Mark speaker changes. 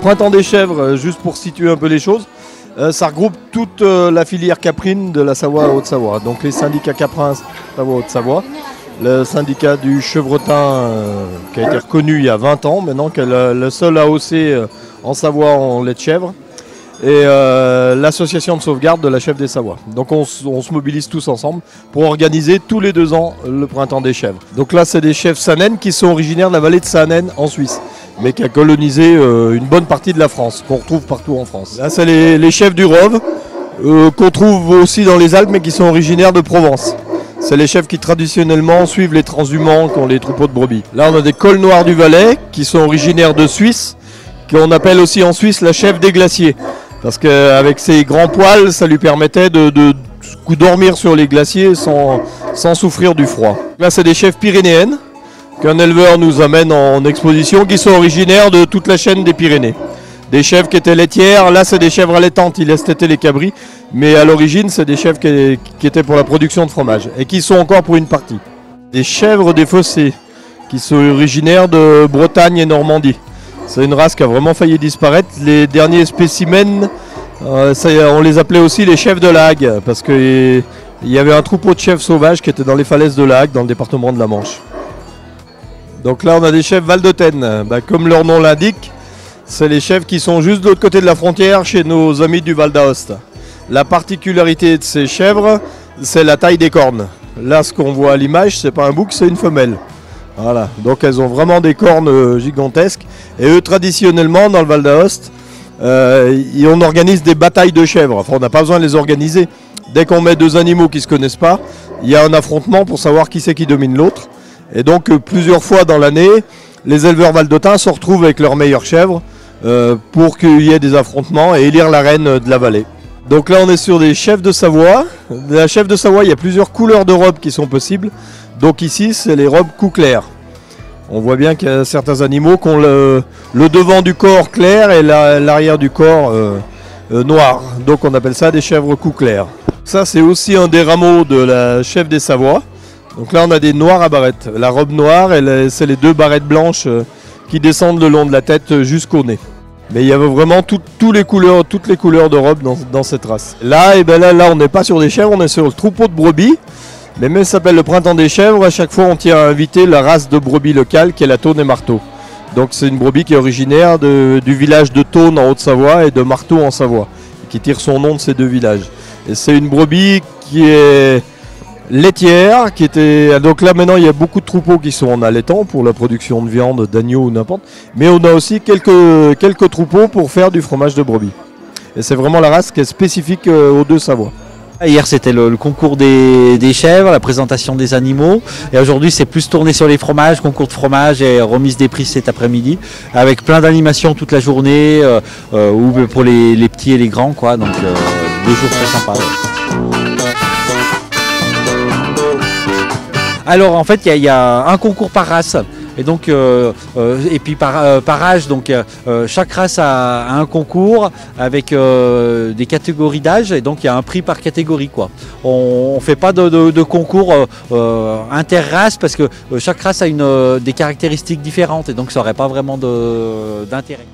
Speaker 1: Printemps des chèvres, juste pour situer un peu les choses, ça regroupe toute la filière caprine de la Savoie à Haute-Savoie. Donc les syndicats caprins Savoie-Haute-Savoie, le syndicat du chevretin qui a été reconnu il y a 20 ans maintenant, qui est le seul AOC en Savoie en lait de chèvre, et l'association de sauvegarde de la chèvre des Savoies. Donc on se mobilise tous ensemble pour organiser tous les 2 ans le printemps des chèvres. Donc là c'est des chèvres Saanen qui sont originaires de la vallée de Saanen en Suisse, mais qui a colonisé une bonne partie de la France, qu'on retrouve partout en France. Là c'est les chèvres du Rove, qu'on trouve aussi dans les Alpes, mais qui sont originaires de Provence. C'est les chèvres qui traditionnellement suivent les transhumants qui ont les troupeaux de brebis. Là on a des cols noirs du Valais, qui sont originaires de Suisse, qu'on appelle aussi en Suisse la chèvre des glaciers. Parce qu'avec ses grands poils, ça lui permettait de dormir sur les glaciers sans souffrir du froid. Là c'est des chèvres pyrénéennes, qu'un éleveur nous amène en exposition, qui sont originaires de toute la chaîne des Pyrénées. Des chèvres qui étaient laitières, là c'est des chèvres allaitantes, ils laissent téter les cabris, mais à l'origine c'est des chèvres qui étaient pour la production de fromage, et qui sont encore pour une partie. Des chèvres des fossés, qui sont originaires de Bretagne et Normandie. C'est une race qui a vraiment failli disparaître. Les derniers spécimens, on les appelait aussi les chèvres de la Hague, parce qu'il y avait un troupeau de chèvres sauvages qui étaient dans les falaises de la Hague, dans le département de la Manche. Donc là on a des chèvres valdôtaines, comme leur nom l'indique, c'est les chèvres qui sont juste de l'autre côté de la frontière chez nos amis du Val d'Aoste. La particularité de ces chèvres, c'est la taille des cornes. Là ce qu'on voit à l'image, c'est pas un bouc, c'est une femelle. Voilà, donc elles ont vraiment des cornes gigantesques. Et eux, traditionnellement, dans le Val d'Aoste, on organise des batailles de chèvres. Enfin, on n'a pas besoin de les organiser. Dès qu'on met 2 animaux qui ne se connaissent pas, il y a un affrontement pour savoir qui c'est qui domine l'autre. Et donc, plusieurs fois dans l'année, les éleveurs valdôtains se retrouvent avec leurs meilleures chèvres pour qu'il y ait des affrontements et élire la reine de la vallée. Donc là, on est sur des chèvres de Savoie. De la chèvre de Savoie, il y a plusieurs couleurs de robes qui sont possibles. Donc ici, c'est les robes cou clair. On voit bien qu'il y a certains animaux qui ont le devant du corps clair et l'arrière du corps noir. Donc on appelle ça des chèvres cou clair. Ça, c'est aussi un des rameaux de la chèvre des Savoies. Donc là, on a des noirs à barrettes. La robe noire, c'est les 2 barrettes blanches qui descendent le long de la tête jusqu'au nez. Mais il y avait vraiment toutes les couleurs de robes dans cette race. Là, là, on n'est pas sur des chèvres, on est sur le troupeau de brebis. Mais même ça s'appelle le printemps des chèvres, à chaque fois on tient à inviter la race de brebis locale qui est la Tône et Marteau. Donc c'est une brebis qui est originaire du village de Tône en Haute-Savoie et de Marteau en Savoie, qui tire son nom de ces 2 villages. Et c'est une brebis qui est laitière, donc là maintenant il y a beaucoup de troupeaux qui sont en allaitant pour la production de viande, d'agneau ou n'importe. Mais on a aussi quelques troupeaux pour faire du fromage de brebis. Et c'est vraiment la race qui est spécifique aux 2 Savoies.
Speaker 2: Hier c'était le concours des chèvres, la présentation des animaux, et aujourd'hui c'est plus tourné sur les fromages, concours de fromage et remise des prix cet après-midi, avec plein d'animations toute la journée, ou pour les petits et les grands, quoi. Donc 2 jours très sympas. Alors en fait il y a un concours par race. Et donc et puis par âge, donc chaque race a un concours avec des catégories d'âge, et donc il y a un prix par catégorie, quoi. On fait pas de concours inter-race, parce que chaque race a des caractéristiques différentes, et donc ça n'aurait pas vraiment d'intérêt.